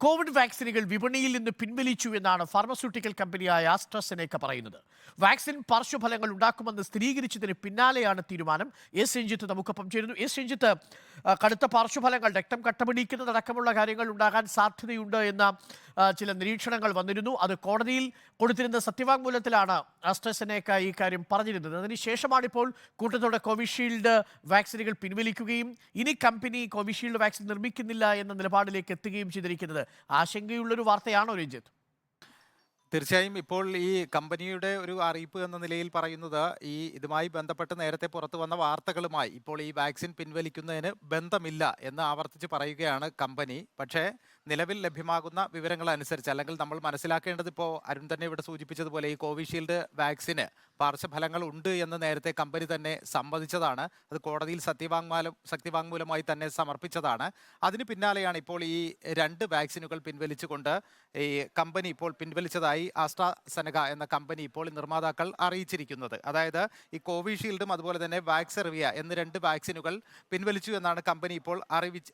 Covid വാക്സിനുകൾ വിപണിയിൽ നിന്ന് പിൻവലിച്ചു എന്നാണ് ഫാർമസ്യൂട്ടിക്കൽ കമ്പനിയായ ആസ്ട്രസെനേക്ക പറയുന്നത്. വാക്സിൻ പാർശ്വഫലങ്ങൾ ഉണ്ടാക്കുമെന്ന് സ്ഥിരീകരിച്ചതിന് പിന്നാലെയാണ് തീരുമാനം. എസ് രഞ്ജിത്ത് നമുക്കൊപ്പം ചേരുന്നു. എസ് രഞ്ജിത്ത്, കടുത്ത പാർശ്വഫലങ്ങൾ, രക്തം കട്ടപിടിക്കുന്നതടക്കമുള്ള കാര്യങ്ങൾ ഉണ്ടാകാൻ സാധ്യതയുണ്ട് എന്ന ചില നിരീക്ഷണങ്ങൾ വന്നിരുന്നു. അത് കോടതിയിൽ കൊടുത്തിരുന്ന സത്യവാങ്മൂലത്തിലാണ് ആസ്ട്രസെനേക്ക ഈ കാര്യം പറഞ്ഞിരുന്നത്. അതിനുശേഷമാണ് ഇപ്പോൾ കൂട്ടത്തോടെ കോവിഷീൽഡ് വാക്സിനുകൾ പിൻവലിക്കുകയും ഇനി കമ്പനി കോവിഷീൽഡ് വാക്സിൻ നിർമ്മിക്കുന്നില്ല എന്ന നിലപാടിലേക്ക് എത്തുകയും ചെയ്തിരിക്കുന്നത്. ആശങ്കയുള്ളൊരു വാർത്തയാണോ രഞ്ജിത്ത്? തീർച്ചയായും ഇപ്പോൾ ഈ കമ്പനിയുടെ ഒരു അറിയിപ്പ് എന്ന നിലയിൽ പറയുന്നത് ഇതുമായി ബന്ധപ്പെട്ട് നേരത്തെ പുറത്തു വന്ന വാർത്തകളുമായി ഇപ്പോൾ ഈ വാക്സിൻ പിൻവലിക്കുന്നതിന് ബന്ധമില്ല എന്ന് ആവർത്തിച്ച് പറയുകയാണ് കമ്പനി. പക്ഷേ നിലവിൽ ലഭ്യമാകുന്ന വിവരങ്ങൾ അനുസരിച്ച്, അല്ലെങ്കിൽ നമ്മൾ മനസ്സിലാക്കേണ്ടത്, ഇപ്പോൾ അരുൺ തന്നെ ഇവിടെ സൂചിപ്പിച്ചതുപോലെ ഈ കോവിഷീൽഡ് വാക്സിന് പാർശ്വഫലങ്ങൾ ഉണ്ട് എന്ന് നേരത്തെ കമ്പനി തന്നെ സമ്മതിച്ചതാണ്. അത് കോടതിയിൽ സത്യവാങ്മൂലമായി തന്നെ സമർപ്പിച്ചതാണ്. അതിന് പിന്നാലെയാണ് ഇപ്പോൾ ഈ 2 വാക്സിനുകൾ പിൻവലിച്ചുകൊണ്ട് ഈ കമ്പനി ഇപ്പോൾ പിൻവലിച്ചതായി ആസ്ട്രാസെനക എന്ന കമ്പനി ഇപ്പോൾ നിർമ്മാതാക്കൾ അറിയിച്ചിരിക്കുന്നത്. അതായത് ഈ കോവിഷീൽഡും അതുപോലെ തന്നെ വാക്സെർവിയ എന്ന 2 വാക്സിനുകൾ പിൻവലിച്ചു എന്നാണ് കമ്പനി ഇപ്പോൾ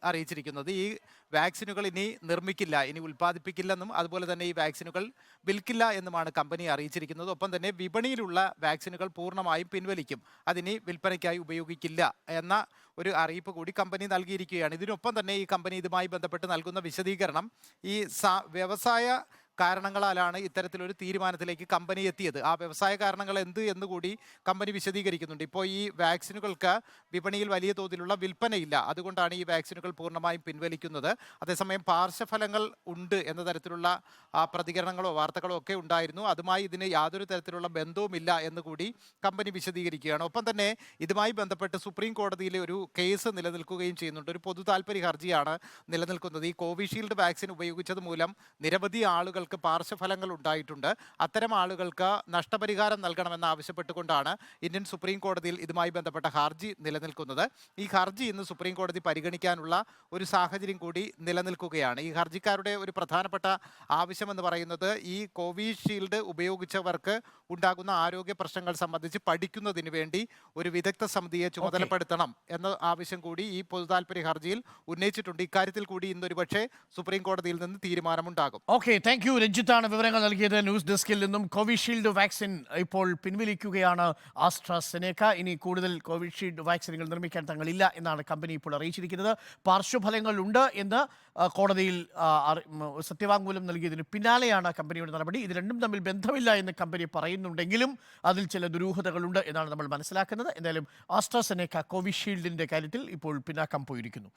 അറിയിച്ചിരിക്കുന്നത്. ഈ വാക്സിനുകൾ ഇനി നിർമ്മിക്കില്ല, ഇനി ഉൽപ്പാദിപ്പിക്കില്ലെന്നും അതുപോലെ തന്നെ ഈ വാക്സിനുകൾ വിൽക്കില്ല എന്നുമാണ് കമ്പനി അറിയിച്ചിരിക്കുന്നത്. ഒപ്പം തന്നെ വിപണിയിലുള്ള വാക്സിനുകൾ പൂർണ്ണമായും പിൻവലിക്കും, അതിനി വിൽപ്പനയ്ക്കായി ഉപയോഗിക്കില്ല എന്ന ഒരു അറിയിപ്പ് കൂടി കമ്പനി നൽകിയിരിക്കുകയാണ്. ഇതിനൊപ്പം തന്നെ ഈ കമ്പനി ഇതുമായി ബന്ധപ്പെട്ട് നൽകുന്ന വിശദീകരണം, ഈ വ്യവസായ കാരണങ്ങളാലാണ് ഇത്തരത്തിലൊരു തീരുമാനത്തിലേക്ക് കമ്പനി എത്തിയത്. ആ വ്യവസായ കാരണങ്ങൾ എന്ത് എന്നുകൂടി കമ്പനി വിശദീകരിക്കുന്നുണ്ട്. ഇപ്പോൾ ഈ വാക്സിനുകൾക്ക് വിപണിയിൽ വലിയ തോതിലുള്ള വിൽപ്പനയില്ല, അതുകൊണ്ടാണ് ഈ വാക്സിനുകൾ പൂർണ്ണമായും പിൻവലിക്കുന്നത്. അതേസമയം പാർശ്വഫലങ്ങൾ ഉണ്ട് എന്ന തരത്തിലുള്ള പ്രതികരണങ്ങളോ വാർത്തകളോ ഒക്കെ ഉണ്ടായിരുന്നു. അതുമായി ഇതിന് യാതൊരു തരത്തിലുള്ള ബന്ധവുമില്ല എന്നുകൂടി കമ്പനി വിശദീകരിക്കുകയാണ്. ഒപ്പം തന്നെ ഇതുമായി ബന്ധപ്പെട്ട് സുപ്രീം കോടതിയിലെ ഒരു കേസ് നിലനിൽക്കുകയും ചെയ്യുന്നുണ്ട്. ഒരു പൊതു താൽപര്യ ഹർജിയാണ് നിലനിൽക്കുന്നത്. ഈ കോവിഷീൽഡ് വാക്സിൻ ഉപയോഗിച്ചത് മൂലം നിരവധി ആളുകൾ പാർശ്വഫലങ്ങൾ ഉണ്ടായിട്ടുണ്ട്. അത്തരം ആളുകൾക്ക് നഷ്ടപരിഹാരം നൽകണമെന്ന് ആവശ്യപ്പെട്ടുകൊണ്ടാണ് ഇന്ത്യൻ സുപ്രീം കോടതിയിൽ ഇതുമായി ബന്ധപ്പെട്ട ഹർജി നിലനിൽക്കുന്നത്. ഈ ഹർജി ഇന്ന് സുപ്രീം കോടതി പരിഗണിക്കാനുള്ള ഒരു സാഹചര്യം കൂടി നിലനിൽക്കുകയാണ്. ഈ ഹർജിക്കാരുടെ ഒരു പ്രധാനപ്പെട്ട ആവശ്യമെന്ന് പറയുന്നത്, ഈ കോവിഷീൽഡ് ഉപയോഗിച്ചവർക്ക് ഉണ്ടാകുന്ന ആരോഗ്യ പ്രശ്നങ്ങൾ സംബന്ധിച്ച് പഠിക്കുന്നതിന് വേണ്ടി ഒരു വിദഗ്ധ സമിതിയെ ചുമതലപ്പെടുത്തണം എന്ന ആവശ്യം കൂടി ഈ പൊതു താൽപര്യ ഹർജിയിൽ ഉന്നയിച്ചിട്ടുണ്ട്. ഇക്കാര്യത്തിൽ കൂടി ഇന്നൊരു പക്ഷേ സുപ്രീം കോടതിയിൽ നിന്ന് തീരുമാനമുണ്ടാകും. താങ്ക് യു രഞ്ജിത്താണ് വിവരങ്ങൾ നൽകിയത്. ന്യൂസ് ഡെസ്കിൽ നിന്നും. കോവിഷീൽഡ് വാക്സിൻ ഇപ്പോൾ പിൻവലിക്കുകയാണ് ആസ്ട്രാസെനേക്ക. ഇനി കൂടുതൽ കോവിഷീൽഡ് വാക്സിനുകൾ നിർമ്മിക്കാൻ തങ്ങളില്ല എന്നാണ് കമ്പനി ഇപ്പോൾ അറിയിച്ചിരിക്കുന്നത്. പാർശ്വഫലങ്ങൾ ഉണ്ട് എന്ന് കോടതിയിൽ സത്യവാങ്മൂലം നൽകിയതിന് പിന്നാലെയാണ് കമ്പനിയുടെ നടപടി. ഇത് രണ്ടും തമ്മിൽ ബന്ധമില്ല എന്ന് കമ്പനി പറയുന്നുണ്ടെങ്കിലും അതിൽ ചില ദുരൂഹതകളുണ്ട് എന്നാണ് നമ്മൾ മനസ്സിലാക്കുന്നത്. എന്തായാലും ആസ്ട്രാസെനേക്ക കോവിഷീൽഡിന്റെ കാര്യത്തിൽ ഇപ്പോൾ പിന്നാക്കം പോയിരിക്കുന്നു.